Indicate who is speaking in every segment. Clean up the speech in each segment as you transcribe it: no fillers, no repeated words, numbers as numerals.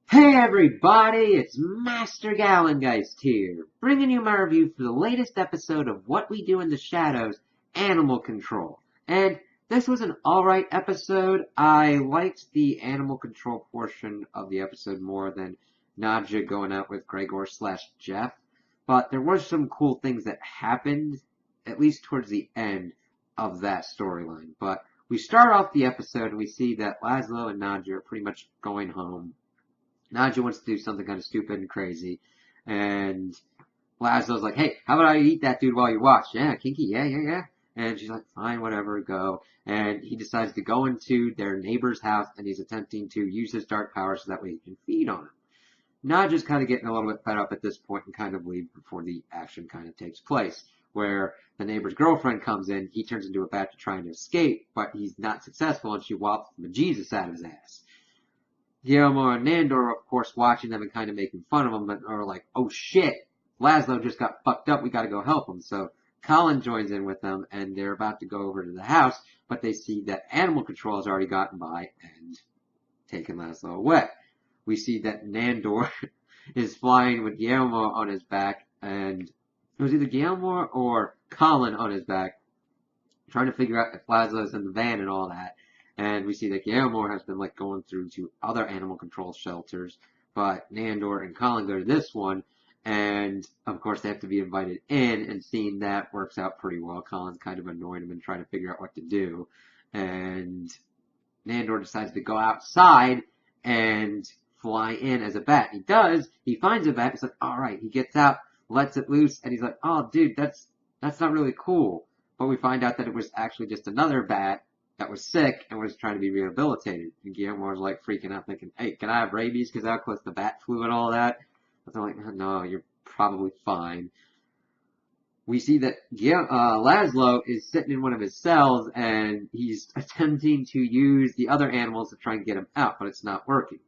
Speaker 1: Hey everybody, it's Master Gallengeist here, bringing you my review for the latest episode of What We Do in the Shadows, Animal Control. And this was an alright episode. I liked the animal control portion of the episode more than Nadja going out with Gregor slash Jeff. But there were some cool things that happened, at least towards the end of that storyline. But we start off the episode and we see that Laszlo and Nadja are pretty much going home. Nadja wants to do something kind of stupid and crazy, and Laszlo's like, hey, how about I eat that dude while you watch? Yeah, kinky, yeah. And she's like, fine, whatever, go. And he decides to go into their neighbor's house, and he's attempting to use his dark power so that way he can feed on him. Nadja's kind of getting a little bit fed up at this point and kind of leaves before the action kind of takes place, where the neighbor's girlfriend comes in, he turns into a bat to try and escape, but he's not successful, and she whops the Jesus out of his ass. Guillermo and Nandor, of course, watching them and kind of making fun of them, but are like, oh shit, Laszlo just got fucked up, we gotta go help him. So Colin joins in with them, and they're about to go over to the house, but they see that animal control has already gotten by and taken Laszlo away. We see that Nandor is flying with Guillermo on his back, and it was either Guillermo or Colin on his back, trying to figure out if Laszlo's in the van and all that. And we see that Guillermo has been like going through to other animal control shelters, but Nandor and Colin go to this one, and of course they have to be invited in, and seeing that works out pretty well. Colin's kind of annoying him and trying to figure out what to do, and Nandor decides to go outside and fly in as a bat. He does, he finds a bat, he's like, alright, he gets out, lets it loose, and he's like, oh dude, that's not really cool. But we find out that it was actually just another bat that was sick and was trying to be rehabilitated. And Guillermo was like freaking out, thinking, hey, can I have rabies? Because that was the bat flu and all that. But they're like, no, you're probably fine. We see that Laszlo is sitting in one of his cells and he's attempting to use the other animals to try and get him out, but it's not working.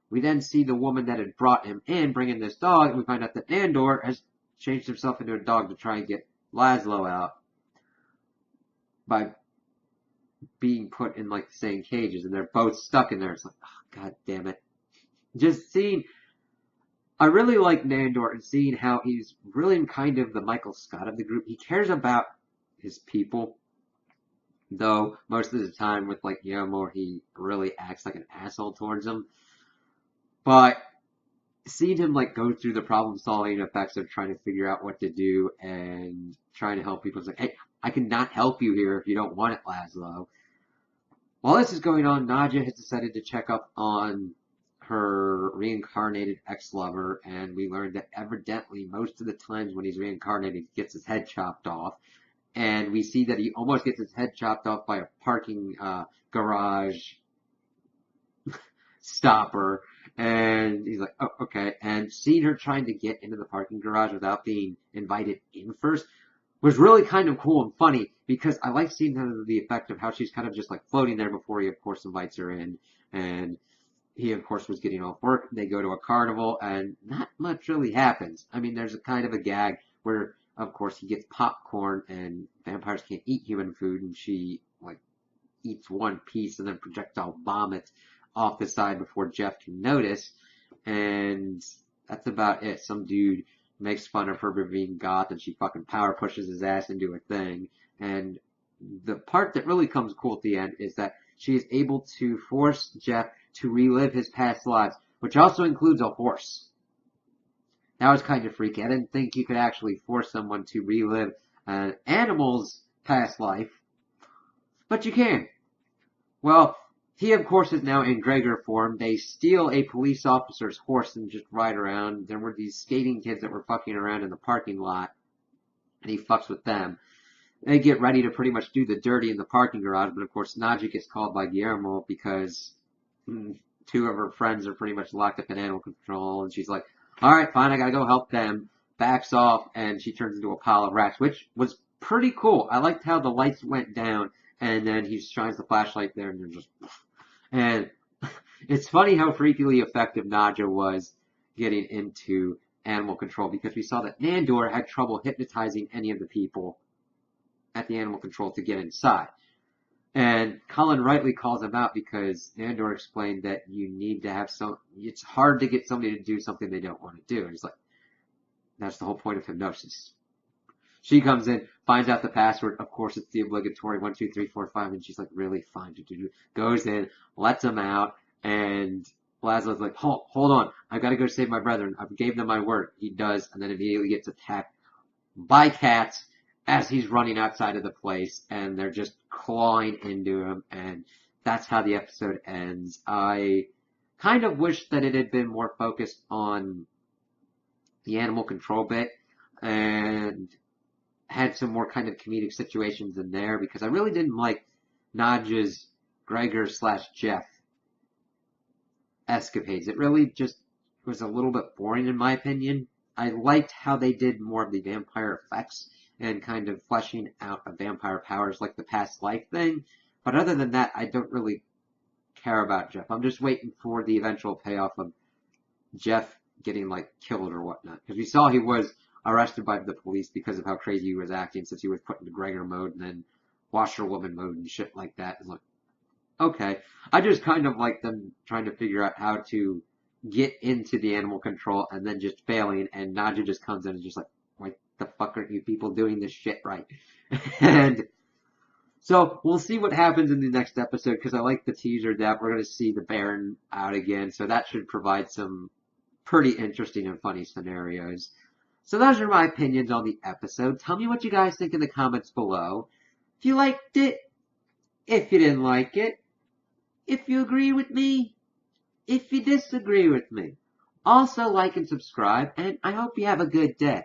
Speaker 1: We then see the woman that had brought him in bringing this dog, and we find out that Nandor has changed himself into a dog to try and get Laszlo out by being put in like the same cages, and they're both stuck in there. It's like, oh, god damn it. Just seeing, I really like Nandor and seeing how he's really kind of the Michael Scott of the group. He cares about his people, though most of the time with like Guillermo, he really acts like an asshole towards them. But seeing him like go through the problem solving effects of trying to figure out what to do and trying to help people, it's like, hey, I cannot help you here if you don't want it, Laszlo. While this is going on, Nadja has decided to check up on her reincarnated ex-lover, and we learned that evidently most of the times when he's reincarnated, he gets his head chopped off. And we see that he almost gets his head chopped off by a parking garage stopper. And he's like, oh, okay. And seeing her trying to get into the parking garage without being invited in first was really kind of cool and funny, because I like seeing the effect of how she's kind of just like floating there before he, of course, invites her in. And he, of course, was getting off work. They go to a carnival, and not much really happens. I mean, there's a kind of a gag where, of course, he gets popcorn, and vampires can't eat human food, and she, like, eats one piece and then projectile vomits off the side before Jeff can notice. And that's about it. Some dude makes fun of her for being goth, and she fucking power pushes his ass into a thing. And the part that really comes cool at the end is that she is able to force Jeff to relive his past lives, which also includes a horse. That was kind of freaky. I didn't think you could actually force someone to relive an animal's past life, but you can. Well, he, of course, is now in Gregor form. They steal a police officer's horse and just ride around. There were these skating kids that were fucking around in the parking lot, and he fucks with them. They get ready to pretty much do the dirty in the parking garage, but of course Nadja gets called by Guillermo because two of her friends are pretty much locked up in animal control, and she's like, alright, fine, I gotta go help them. Backs off, and she turns into a pile of rats, which was pretty cool. I liked how the lights went down, and then he shines the flashlight there, and they're just... And it's funny how freakily effective Nadja was getting into animal control, because we saw that Nandor had trouble hypnotizing any of the people at the animal control to get inside. And Cullen rightly calls him out because Nandor explained that you need to have it's hard to get somebody to do something they don't want to do. And he's like, that's the whole point of hypnosis. She comes in, finds out the password. Of course, it's the obligatory 1, 2, 3, 4, 5, and she's like, really fine. Goes in, lets him out, and Laszlo's like, hold on. I've got to go save my brethren. I gave them my word. He does, and then immediately gets attacked by cats as he's running outside of the place, and they're just clawing into him, and that's how the episode ends. I kind of wish that it had been more focused on the animal control bit, and had some more kind of comedic situations in there, because I really didn't like Nadja's Gregor / Jeff escapades. It really just was a little bit boring in my opinion. I liked how they did more of the vampire effects and kind of fleshing out of vampire powers like the past life thing. But other than that, I don't really care about Jeff. I'm just waiting for the eventual payoff of Jeff getting like killed or whatnot. Because we saw he was arrested by the police because of how crazy he was acting since he was put into Gregor mode and then washerwoman mode and shit like that. And like, okay. I just kind of like them trying to figure out how to get into the animal control and then just failing, and Nadja just comes in and is just like, why the fuck aren't you people doing this shit right? And so we'll see what happens in the next episode, because I like the teaser that we're going to see the Baron out again, so that should provide some pretty interesting and funny scenarios. So those are my opinions on the episode. Tell me what you guys think in the comments below. If you liked it, if you didn't like it, if you agree with me, if you disagree with me. Also like and subscribe, and I hope you have a good day.